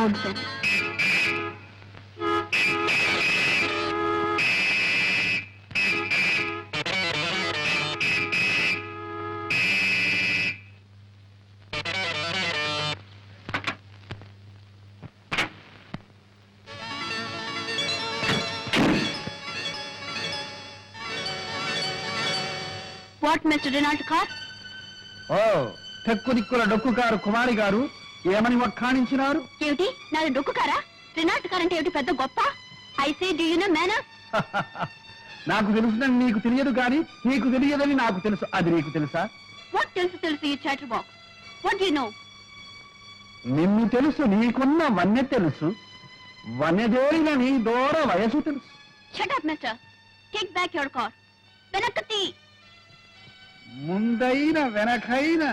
Nonsense. What mister Donald car? ఓ తెక్కు దిక్కుల డొక్కు కారు కుమారి గారు, ఏమని వక్కాణించినారు? ఏమిటి నాది డొక్కు కారా? రినాల్డ్ కార్ అంటే ఏమిటి పెద్ద గొప్ప? I say do you know manner? నాకు తెలుసుదని నీకు తెలియదు కానీ నీకు తెలియదని నాకు తెలుసు. అది నీకు తెలుసా? వాట్ తెలుసు ఈ chatter box. What you know? నిన్ను తెలుసు, నీకున్న వన్య తెలుసు, వన్యదేరిన నీ దూర వయసు తెలుసు. Shut up mister. Take back your car. వెనక్కి. ముందైన వెనకైన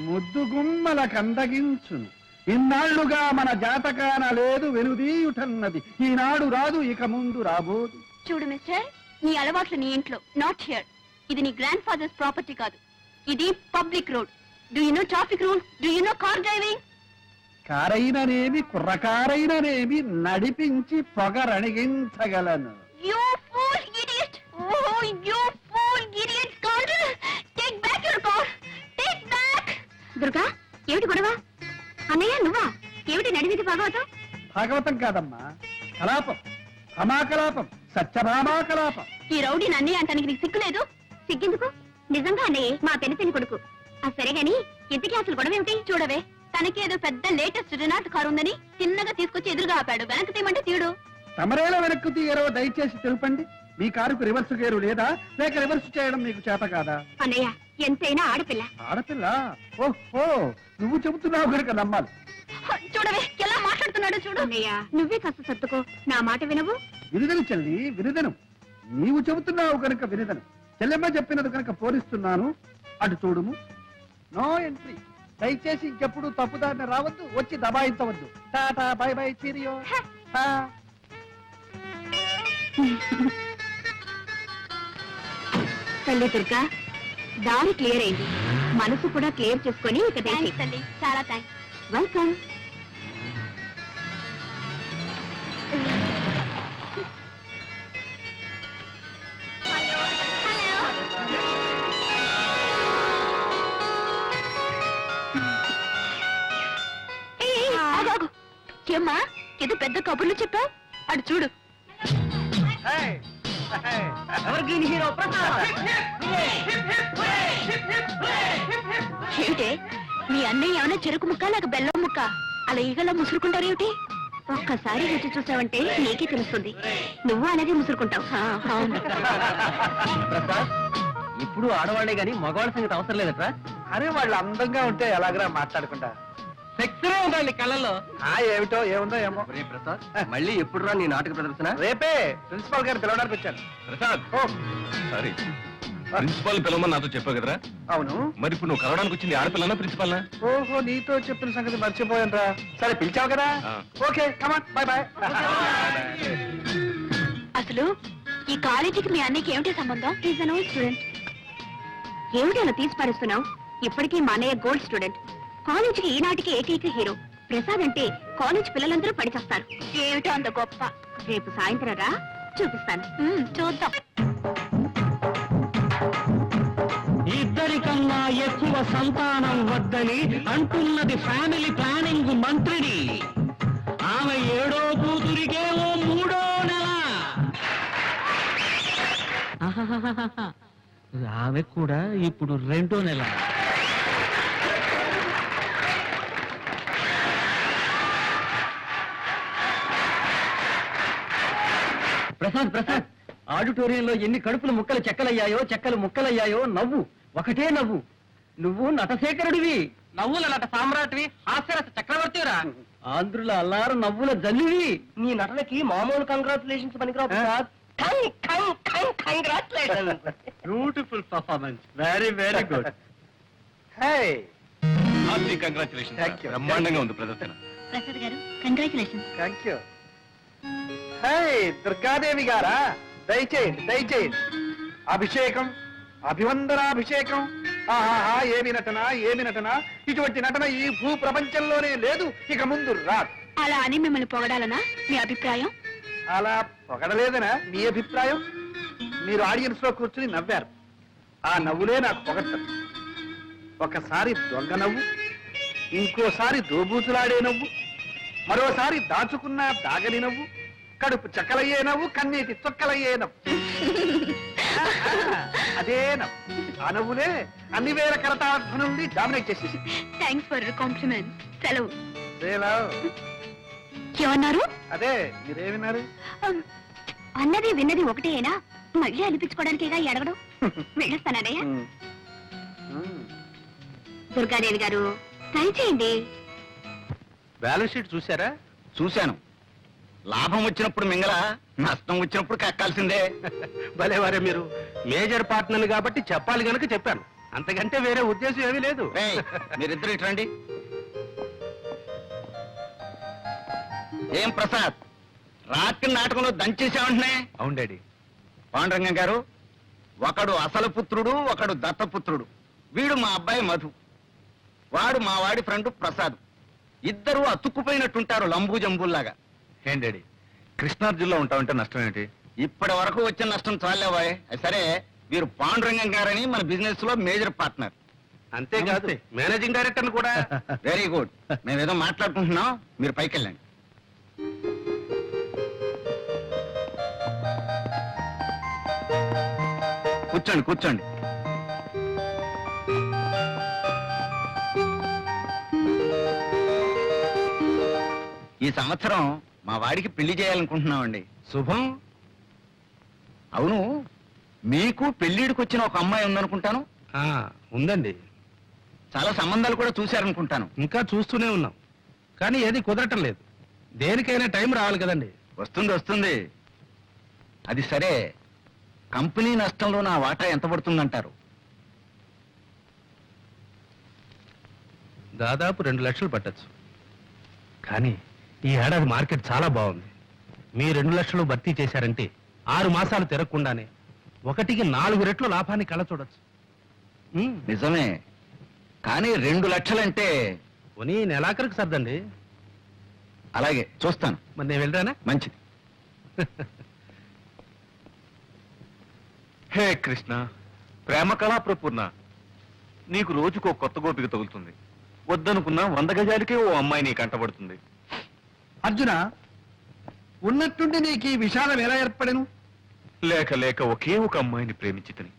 ముద్దుగుమ్మల కందగించును. ఇన్నాళ్లుగా మన జాతకాన లేదు వెనుదీయుటన్నది, ఈనాడు రాదు ఇక ముందు రాబోదు. చూడు మిస్టర్, నీ అలవాట్లు నీ ఇంట్లో, నాట్ హియర్. ఇది నీ గ్రాండ్ ఫాదర్స్ ప్రాపర్టీ కాదు, ఇది public road. Do you know traffic rule? Do you know car driving? కారైననేమి కుర్రకారైననేమి నడిపించి పొగరణిగించగలను. You fool idiot! Oh, you fool idiot scoundrel! Take back your car! Take back! Durga, ఏమిటి గొడవ? అన్నయ్య నువ్వా? ఏమిటి నడివిది భాగవతం? భాగవతం కాదమ్మా, కలాపం, అమాకలాపం, సత్యభామాకలాపం. ఈ రౌడీని అన్నయ్య అంటానికి నీకు సిగ్గులేదు? సిగ్గెందుకు? నిజంగా అన్నయ్య మా పెనిపెని కొడుకు. సరే గాని ఇంతకీ అసలు గొడవ ఏమిటి? చూడవే, తనకేదో పెద్ద లేటెస్ట్ రినాల్ట్ కారు ఉందని చిన్నగా తీసుకొచ్చి ఎదురుగా ఆపాడు. వెనక్కి తీయమంటే తీయడు. తమరేలా వెనక్కు తీయరో దయచేసి తెలుపండి. మీ కారుకు రివర్స్ గేరు లేదా, లేక రివర్స్ చేయడం మీకు చేత కాదా? అన్నయ్య ఎంతైనా ఆడపిల్ల. ఆడపిల్ల? ఓహో, నువ్వు చెబుతున్నావు కనుక నమ్మాలి. చూడవే ఎలా మాట్లాడుతున్నాడు చూడు. అన్నయ్య నువ్వే కాస్త సర్దుకో, నా మాట వినవు? వినుదను చెల్లి, వినుదను. నీవు చెబుతున్నావు కనుక వినుదను. చెల్లెమ్మ చెప్పినది కనుక పోలిస్తున్నాను. అటు చూడుము. No entry. దయచేసి ఇంకెప్పుడు తప్పుదారిని రావద్దు, వచ్చి దబాయించవద్దు. Tata bye bye cheerio. తల్లి దుర్గా, దారి క్లియర్ అయింది. మనసు కూడా క్లియర్ చేసుకొని ఇక తల్లి. చాలా థ్యాంక్స్. వెల్కమ్. ఏమ్మా ఏదో పెద్ద కబుర్లు చెప్పావు? అటు చూడు. ఏమిటే మీ అన్నయ్య ఏమైనా చెరుకు ముక్క లేక బెల్లం ముక్క అలా ఈగలా ముసురుకుంటారేమిటి? ఒక్కసారి రుచి చూసావంటే నీకే తెలుస్తుంది. నువ్వు అలాగే ముసురుకుంటావు. ఇప్పుడు ఆడవాళ్లే గాని మగవాళ్ళ సంగతి అవసరం లేదట్రా. అరే వాళ్ళు అందంగా ఉంటే ఎలాగరా మాట్లాడుకుంటా? సెక్సరే ఉందండి కళ్ళల్లో. ఏమిటో ఏముందో ఏమో. ప్రసాద్, మళ్ళీ ఎప్పుడు రా నీ నాటక ప్రదర్శన? రేపే ప్రిన్సిపాల్ గారు పిలవడానికి వచ్చాను. ప్రసాద్, సారీ, ప్రిన్సిపాల్ పిలవమని నాతో చెప్పావు కదరా? అవును. మరి ఇప్పుడు నువ్వు కలవడానికి వచ్చింది ఆడపిల్లనా ప్రిన్సిపాల్? ఓహో, నీతో చెప్పిన సంగతి మర్చిపోయాను రా. సరే పిలిచావు కదా, ఓకే కమాన్, బై బై. అసలు ఈ కాలేజీకి మీ అన్నయ్యకి ఏమిటి సంబంధం? Is an old student. ఏమిటి అలా తీసి పారేస్తున్నావు? ఇప్పటికీ మా అన్నయ్య గోల్డ్ స్టూడెంట్. కాలేజీకి ఈనాటికి ఏకైక హీరో. ప్రసాద్ అంటే కాలేజ్ పిల్లలందరూ పడిచేస్తారు. ఏమిటో అంత గొప్ప. రేపు సాయంత్రం రా, చూపిస్తాను. చూద్దాం. ఇద్దరికన్నా ఎక్కువ సంతానం వద్దని అంటున్నది ఫ్యామిలీ ప్లానింగ్ మంత్రిని. ఆమె 7వ కూతురికేమో 3వ నెల. ఆమె కూడా ఇప్పుడు 2వ నెల. ప్రసాద్ ప్రసాద్, ఆడిటోరియంలో ఎన్ని కడుపులు ముక్కలు చెక్కలయ్యాయో, చెక్కలు ముక్కలయ్యాయో. నవ్వు, ఒకటే నవ్వు. నువ్వు నటశేఖరుడివి, నవ్వుల నట సామ్రాట్వి, హాస్యరస చక్రవర్తిరా, ఆంధ్రుల అల్లారు నవ్వుల జల్లివి. నీ నటనకి మామూలు కంగ్రాచులేషన్స్ పనికిరావు Prasad. Beautiful performance, very very good. Hey, congratulation. Thank you. బ్రహ్మాండంగా ఉంది ప్రదర్శన. ప్రసాద్ గారు congratulations. Thank you. Hey, Durgadevi గారా, దయచేయండి దయచేయండి. అభిషేకం, అభివందనాభిషేకం. ఆహా, ఏమి నటన, ఏమి నటన. ఇటువంటి నటన ఈ భూ ప్రపంచంలోనే లేదు, ఇక ముందు రా. అలా అని మిమ్మల్ని పొగడాలనా మీ అభిప్రాయం? అలా పొగడలేదనా మీ అభిప్రాయం? మీరు ఆడియన్స్ లో కూర్చుని నవ్వారు. ఆ నవ్వులే నాకు పొగడ్తలు. ఒకసారి దొంగ నవ్వు, ఇంకోసారి దోబూతులాడే నవ్వు, మరోసారి దాచుకున్న దాగని నవ్వు, కడుపు చక్కలయ్యే నవ్వు, కన్నీటి చొక్కలయ్యే నవ్వు. అదే నవ్వు. ఆ నవ్వులే అన్ని వేల కరతార్థనుల్ని డామినేట్ చేసేసి. Thanks for compliment. సెలవు. ఏమన్నారు? అదే మీరేమిన్నారు? అన్నది విన్నది ఒకటేనా? మళ్ళీ అనిపించుకోవడానికేగా ఈ అడగడం. వెళ్ళొస్తానయ్య. దుర్గాదేవి గారు ట్రై చేయండి. బ్యాలెన్స్ షీట్ చూసారా? చూశాను. లాభం వచ్చినప్పుడు మింగళ, నష్టం వచ్చినప్పుడు కక్కాల్సిందే. భలేవారే మీరు. మేజర్ పార్ట్నర్ కాబట్టి చెప్పాలి గనుక చెప్పాను, అంతకంటే వేరే ఉద్దేశం ఏమీ లేదు. రేయ్, మీరిద్దరు ఇటు రండి. ఏం ప్రసాద్, రాత్రి నాటకంలో దంచేసామంటున్నాయి? అవును డాడీ. పాండురంగం గారు, ఒకడు అసలు పుత్రుడు, ఒకడు దత్తపుత్రుడు. వీడు మా అబ్బాయి మధు, వాడు మా వాడి ఫ్రెండ్ ప్రసాద్. ఇద్దరు అతుక్కుపోయినట్టుంటారు లంబూ జంబుల్లాగా. ఏం డాడీ, కృష్ణార్జున్లో ఉంటామంటే నష్టం ఏంటి? ఇప్పటి వరకు వచ్చిన నష్టం చాలేవాయ్. సరే, వీరు పాండురంగం గారని మన బిజినెస్ లో మేజర్ పార్ట్నర్. అంతేకాదు మేనేజింగ్ డైరెక్టర్ కూడా. Very good. మేమేదో మాట్లాడుకుంటున్నాం, మీరు పైకి వెళ్ళండి. కూర్చోండి కూర్చోండి. ఈ సంవత్సరం మా వాడికి పెళ్లి చేయాలనుకుంటున్నామండి. శుభం. అవును, మీకు పెళ్లిడికి వచ్చిన ఒక అమ్మాయి ఉందనుకుంటాను. ఉందండి. చాలా సంబంధాలు కూడా చూశారనుకుంటాను. ఇంకా చూస్తూనే ఉన్నాం, కానీ ఏది కుదరటం లేదు. దేనికైనా టైం రావాలి కదండి. వస్తుంది వస్తుంది. అది సరే, కంపెనీ నష్టంలో నా వాటా ఎంత పడుతుందంటారు? దాదాపు 2 లక్షలు పట్టచ్చు. కానీ ఈ ఏడాది మార్కెట్ చాలా బాగుంది. మీ 2 లక్షలు భర్తీ చేశారంటే 6 మాసాలు తిరగకుండానే 1కి 4 రెట్లు లాభాన్ని కళ్ళ చూడొచ్చు. నిజమే, కానీ 2 లక్షలంటే పోనీ నెలాఖరికి సర్దండి. అలాగే చూస్తాను. మరి నేను వెళ్ళరానా? మంచిది. హే కృష్ణ, ప్రేమ కళా ప్రపూర్ణ, నీకు రోజుకో కొత్త గోపిక తగులుతుంది. వద్దనుకున్నా 100 గజాలకే ఓ అమ్మాయి నీ కంటబడుతుంది. అర్జున, ఉన్నట్టుండి నీకు ఈ విషాదం ఎలా ఏర్పడను? లేక లేక ఒకే ఒక అమ్మాయిని ప్రేమించితని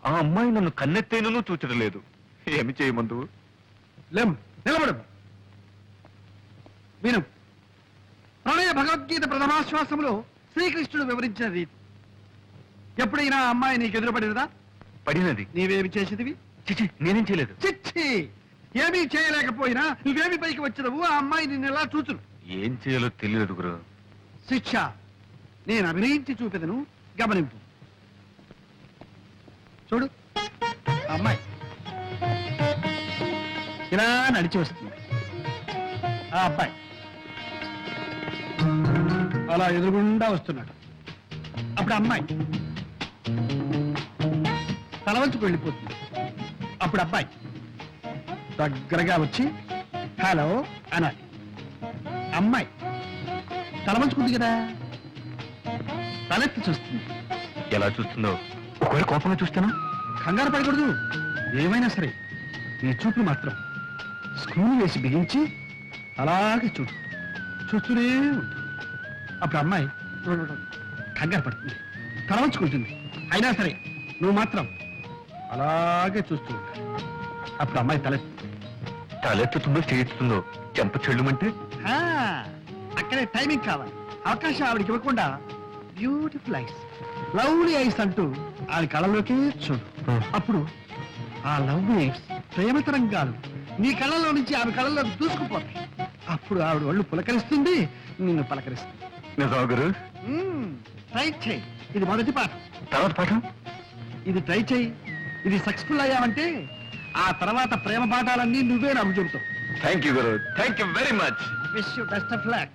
ఆ అమ్మాయి నన్ను కన్నెత్తేనూ చూచడం లేదు. ఏమి చేయమందు? నిలబడు, విను. ప్రణయ భగవద్గీత ప్రథమాశ్వాసంలో శ్రీకృష్ణుడు వివరించిన రీతి. ఎప్పుడైనా ఆ అమ్మాయి నీకు ఎదురుపడినదా? పడినది. నీవేమి చేసేదివి? చిచి, నేనేం చేయలేదు. చిచ్చి, ఏమీ చేయలేకపోయినా నువ్వేమి పైకి వచ్చినవు? ఆ అమ్మాయి నిన్ను ఎలా చూచును? ఏం చేయాలో తెలియదు గురు. శిక్ష నేను అభినయించి చూపెదను, గమనింపు. చూడు, ఆ అమ్మాయి ఇలా నడిచి వస్తుంది. ఆ అబ్బాయి అలా ఎదురుగుండా వస్తున్నాడు. అప్పుడు అమ్మాయి తల వంచుకు వెళ్ళిపోతుంది. అప్పుడు అబ్బాయి దగ్గరగా వచ్చి హలో అనాలి. అమ్మాయి తల వంచుకుంది కదా, తలెత్తి చూస్తుంది. ఎలా చూస్తుందో? ఒకవేళ కోపంగా చూస్తానా? కంగారు పడకూడదు. ఏమైనా సరే నీ చూపులు మాత్రం స్క్రూలు వేసి బిగించి అలాగే చూడు, చూస్తూనే ఉండు. అప్పుడు అమ్మాయి కంగారు పడుతుంది, తల వంచుకుంటుంది. అయినా సరే నువ్వు మాత్రం అలాగే చూస్తూ ఉండాలి. అప్పుడు అమ్మాయి తలెత్తుతుందో చేస్తుందో చెంప చెల్లుమంటే ఆ, అక్కడే టైమింగ్ కావాలి. అవకాశం ఆవిడకి ఇవ్వకుండా బ్యూటిఫుల్ ఐస్, లవ్లీ ఐస్ అంటూ ఆవిడ కళ్ళలోకి చూడు. అప్పుడు ఆ లవ్లీ ఐస్ ప్రేమ తరంగాలు నీ కళ్ళలో నుంచి ఆమె కళ్ళలో దూసుకుపోతాయి. అప్పుడు ఆవిడ ఒళ్ళు పులకరిస్తుంది, నిన్ను పలకరిస్తుంది. నిజమా గురు? ట్రై చేయి. ఇది మొదటి పాఠం. తర్వాత పాఠం? ఇది ట్రై చేయి. ఇది సక్సెస్ఫుల్ అయ్యావంటే ఆ తర్వాత ప్రేమ పాఠాలన్నీ నువ్వే నాకు చెబుతావు. థ్యాంక్ యూ గురు, thank you very much. Wish you best of luck.